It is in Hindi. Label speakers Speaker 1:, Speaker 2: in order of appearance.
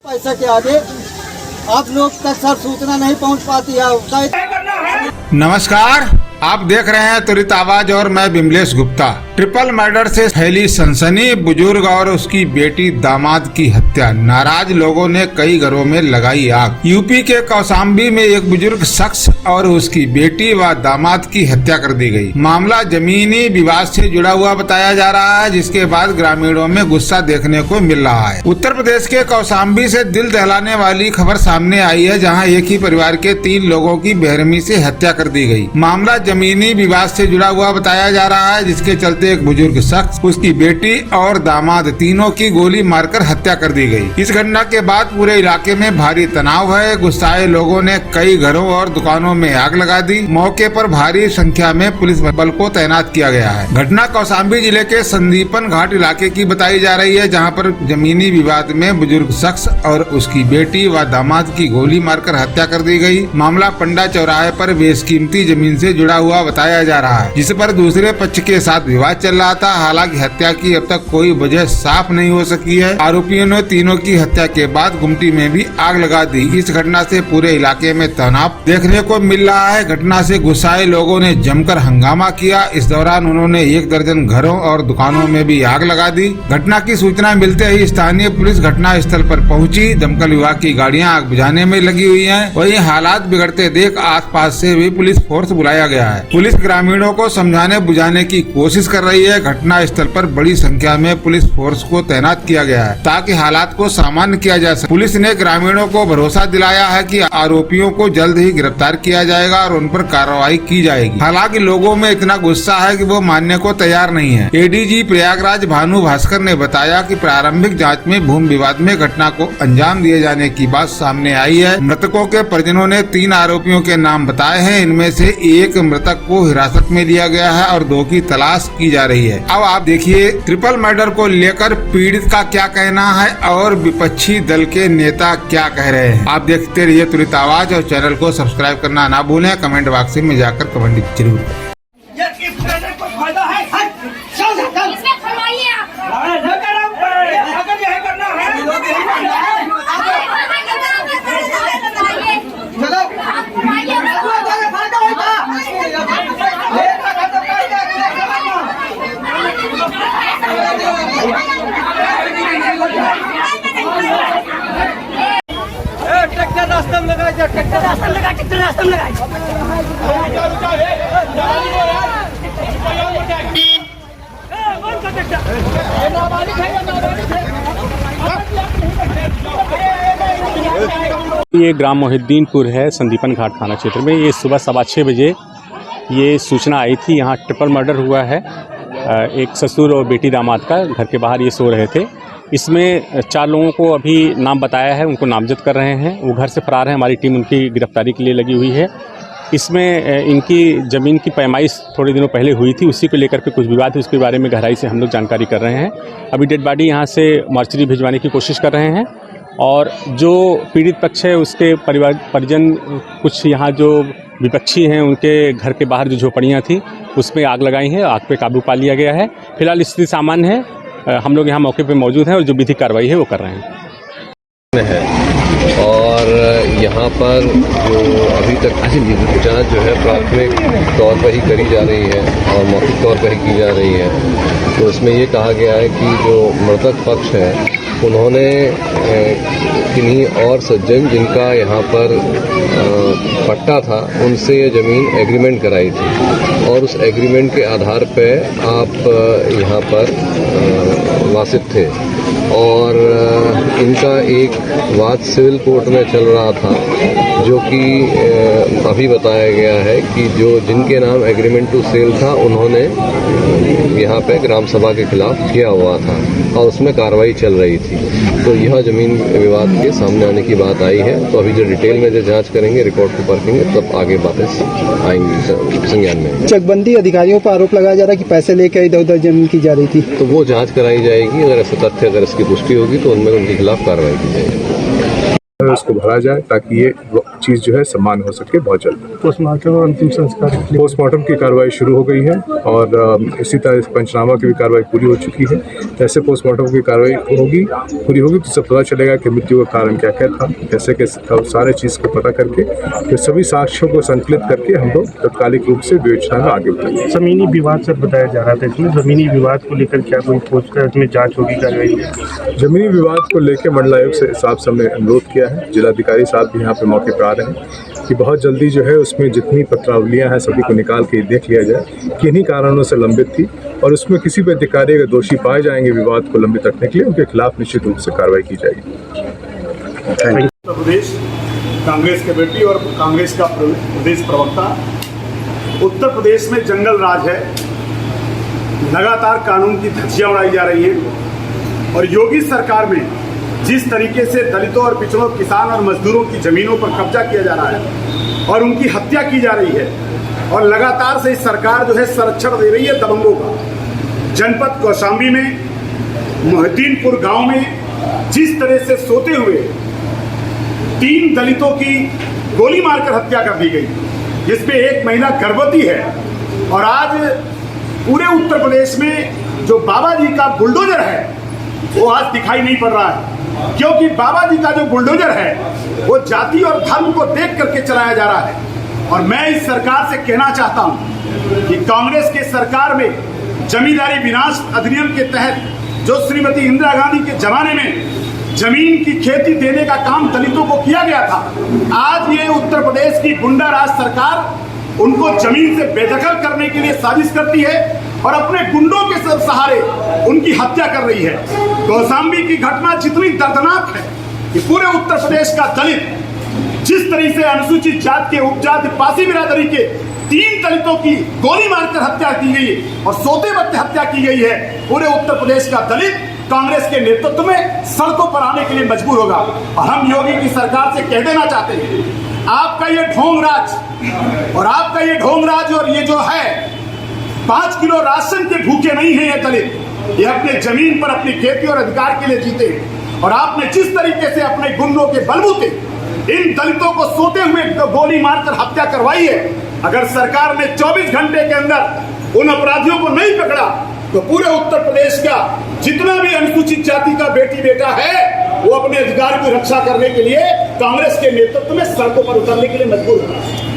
Speaker 1: पैसा के आगे आप लोग तक सर सूचना नहीं पहुंच पाती है।
Speaker 2: नमस्कार, आप देख रहे हैं त्वरित आवाज और मैं बिमलेश गुप्ता। ट्रिपल मर्डर से फैली सनसनी, बुजुर्ग और उसकी बेटी दामाद की हत्या, नाराज लोगों ने कई घरों में लगाई आग। यूपी के कौशाम्बी में एक बुजुर्ग शख्स और उसकी बेटी व दामाद की हत्या कर दी गई। मामला जमीनी विवाद से जुड़ा हुआ बताया जा रहा है, जिसके बाद ग्रामीणों में गुस्सा देखने को मिल रहा है। उत्तर प्रदेश के कौशाम्बी से दिल दहलाने वाली खबर सामने आई है, जहां एक ही परिवार के 3 लोगों की बेरहमी से हत्या कर दी गई। मामला जमीनी विवाद से जुड़ा हुआ बताया जा रहा है, जिसके चलते एक बुजुर्ग शख्स, उसकी बेटी और दामाद तीनों की गोली मारकर हत्या कर दी गई। इस घटना के बाद पूरे इलाके में भारी तनाव है। गुस्साए लोगों ने कई घरों और दुकानों में आग लगा दी। मौके पर भारी संख्या में पुलिस बल को तैनात किया गया है। घटना कौशाम्बी जिले के संदीपन घाट इलाके की बताई जा रही है, जहां पर जमीनी विवाद में बुजुर्ग शख्स और उसकी बेटी व दामाद की गोली मारकर हत्या कर दी गई। मामला पंडा चौराहे पर बेशकीमती जमीन से जुड़ा हुआ बताया जा रहा है, जिस पर दूसरे पक्ष के साथ विवाद चल रहा था। हालांकि हत्या की अब तक कोई वजह साफ नहीं हो सकी है। आरोपियों ने तीनों की हत्या के बाद गुमटी में भी आग लगा दी। इस घटना से पूरे इलाके में तनाव देखने को मिल रहा है। घटना से गुस्साए लोगों ने जमकर हंगामा किया। इस दौरान उन्होंने 1 दर्जन घरों और दुकानों में भी आग लगा दी। घटना की सूचना मिलते ही स्थानीय पुलिस घटना स्थल पर पहुंची। दमकल विभाग की गाड़ियां आग बुझाने में लगी हुई हैं। वहीं हालात बिगड़ते देख आसपास से भी पुलिस फोर्स बुलाया गया है। पुलिस ग्रामीणों को समझाने बुझाने की कोशिश कर रही है। घटना स्थल पर बड़ी संख्या में पुलिस फोर्स को तैनात किया गया है, ताकि हालात को सामान्य किया जा सके। पुलिस ने ग्रामीणों को भरोसा दिलाया है कि आरोपियों को जल्द ही गिरफ्तार किया जाएगा और उन पर कार्रवाई की जाएगी। हालांकि लोगों में इतना गुस्सा है कि वो मानने को तैयार नहीं है। एडीजी प्रयागराज भानु भास्कर ने बताया कि प्रारंभिक जांच में भूमि विवाद में घटना को अंजाम दिए जाने की बात सामने आई है। मृतकों के परिजनों ने 3 आरोपियों के नाम बताए हैं। इनमें से एक मृतक को हिरासत में लिया गया है और 2 की तलाश की जा रही है। अब आप देखिए ट्रिपल मर्डर को लेकर पीड़ित का क्या कहना है और विपक्षी दल के नेता क्या कह रहे हैं। आप देखते रहिए त्वरित आवाज और चैनल को सब्सक्राइब करना ना भूलें। कमेंट बॉक्स में जाकर कमेंट जरूर करें।
Speaker 1: ट्रैक्टर रास्ते में लगाए, ट्रैक्टर रास्ते में लगाए, ट्रैक्टर रास्ते में लगाए।
Speaker 3: ये ग्राम मोहिद्दीनपुर है, संदीपन घाट थाना क्षेत्र में। ये सुबह 6:15 बजे ये सूचना आई थी, यहाँ ट्रिपल मर्डर हुआ है। एक ससुर और बेटी दामाद का घर के बाहर ये सो रहे थे। इसमें 4 लोगों को अभी नाम बताया है, उनको नामजद कर रहे हैं। वो घर से फरार है, हमारी टीम उनकी गिरफ्तारी के लिए लगी हुई है। इसमें इनकी ज़मीन की पैमाइश थोड़े दिनों पहले हुई थी, उसी को लेकर के कुछ विवाद है, उसके बारे में गहराई से हम लोग जानकारी कर रहे हैं। अभी डेड बॉडी यहाँ से मार्चरी भिजवाने की कोशिश कर रहे हैं। और जो पीड़ित पक्ष है उसके परिजन, कुछ यहाँ जो विपक्षी हैं, उनके घर के बाहर जो झोपड़ियाँ थी उसमें आग लगाई है। आग पे काबू पा लिया गया है। फिलहाल स्थिति सामान्य है। हम लोग यहाँ मौके पे मौजूद हैं और जो विधिक कार्रवाई है वो कर रहे हैं।
Speaker 4: और यहाँ पर जो अभी तक जांच जो है प्राथमिक तौर पर ही करी जा रही है और मौखिक तौर पर ही की जा रही है। तो इसमें ये कहा गया है कि जो मृतक पक्ष है उन्होंने किन्हीं और सज्जन जिनका यहाँ पर पट्टा था उनसे ये ज़मीन एग्रीमेंट कराई थी और उस एग्रीमेंट के आधार पे आप यहाँ पर वासित थे। और इनका एक वाद सिविल कोर्ट में चल रहा था, जो कि अभी बताया गया है कि जो जिनके नाम एग्रीमेंट टू सेल था उन्होंने यहाँ पे ग्राम सभा के खिलाफ किया हुआ था और उसमें कार्रवाई चल रही थी। तो यह जमीन विवाद के सामने आने की बात आई है। तो अभी जो डिटेल में जो जांच करेंगे, रिकॉर्ड को परखेंगे, तब आगे बातें आएंगी संज्ञान में।
Speaker 1: चकबंदी अधिकारियों पर आरोप लगाया जा रहा है कि पैसे लेकर इधर उधर जमीन की जा रही थी।
Speaker 4: तो वो जांच कराई जाएगी। अगर ऐसे तथ्य अगर इसकी पुष्टि होगी तो उनमें उनके खिलाफ कार्रवाई की जाएगी।
Speaker 5: उसको भरा जाए ताकि ये चीज़ जो है सम्मान हो सके बहुत जल्द।
Speaker 6: पोस्टमार्टम और अंतिम संस्कार
Speaker 5: पोस्टमार्टम की कार्रवाई शुरू हो गई है और इसी तरह पंचनामा की भी कार्रवाई पूरी हो चुकी है। जैसे पोस्टमार्टम की कार्रवाई पूरी होगी तो सब पता चलेगा कि मृत्यु का कारण क्या क्या था, कैसे कैसे सारे चीज़ को पता करके फिर सभी साक्ष्यों को संकलित करके हम लोग तत्कालिक रूप से विवेचना में आगे बढ़ेंगे।
Speaker 6: जमीनी विवाद सर बताया जा रहा था, इसमें जमीनी विवाद को लेकर क्या कोई पोस्टर इसमें जांच होगी, कार्रवाई?
Speaker 5: जमीनी विवाद को लेकर मंडल आयोग से साहब से हमने अनुरोध किया है, जिलाधिकारी साहब भी यहाँ पे मौके पर आ रहे हैं कि बहुत जल्दी जो है उसमें जितनी पत्रावलियाँ हैं सभी को निकाल के देख लिया जाए कि इन्हीं कारणों से लंबित थी और उसमें किसी भी अधिकारी अगर दोषी पाए जाएंगे विवाद को लंबित रखने के लिए उनके खिलाफ निश्चित रूप से कार्रवाई की जाएगी।
Speaker 7: उत्तर प्रदेश कांग्रेस कमेटी और कांग्रेस का प्रदेश प्रवक्ता। उत्तर प्रदेश में जंगल राज है, लगातार कानून की धज्जियां उड़ाई जा रही हैं और योगी सरकार में जिस तरीके से दलितों और पिछड़ों, किसान और मजदूरों की जमीनों पर कब्जा किया जा रहा है और उनकी हत्या की जा रही है और लगातार से इस सरकार जो है संरक्षण दे रही है दबंगों का। जनपद कौशाम्बी में मोहिद्दीनपुर गांव में जिस तरह से सोते हुए 3 दलितों की गोली मारकर हत्या कर दी गई, जिसमें एक महिला गर्भवती है और आज पूरे उत्तर प्रदेश में जो बाबा जी का बुलडोजर है वो आज दिखाई नहीं पड़ रहा है, क्योंकि बाबा जी का जो बुलडोजर है वो जाति और धर्म को देख करके चलाया जा रहा है। और मैं इस सरकार से कहना चाहता हूं कि कांग्रेस के सरकार में जमींदारी विनाश अधिनियम के तहत जो श्रीमती इंदिरा गांधी के जमाने में जमीन की खेती देने का काम दलितों को किया गया था, आज ये उत्तर प्रदेश की गुंडा राज सरकार उनको जमीन से बेदखल करने के लिए साजिश करती है और अपने गुंडों के सहारे उनकी हत्या कर रही है। कौशाम्बी की घटना जितनी दर्दनाक है कि पूरे उत्तर प्रदेश का दलित जिस तरीके से अनुसूचित जाति के उपजाति पासी बिरादरी के 3 दलितों की गोली मारकर हत्या की गई और सोते वक्त हत्या की गई है, पूरे उत्तर प्रदेश का दलित कांग्रेस के नेतृत्व में सड़कों पर आने के लिए मजबूर होगा। और हम योगी की सरकार से कह देना चाहते हैं, आपका ये ढोंग राज और ये जो है 5 किलो राशन के भूखे नहीं है ये दलित, ये अपने जमीन पर अपनी खेती और अधिकार के लिए जीते हैं। और आपने जिस तरीके से अपने गुंडों के बलबूते इन दलितों को सोते हुए गोली मारकर हत्या करवाई है, अगर सरकार ने 24 घंटे के अंदर उन अपराधियों को नहीं पकड़ा तो पूरे उत्तर प्रदेश का जितना भी अनुसूचित जाति का बेटी बेटा है वो अपने अधिकार की रक्षा करने के लिए कांग्रेस के नेतृत्व में सड़कों पर उतरने के लिए मजबूर होगा।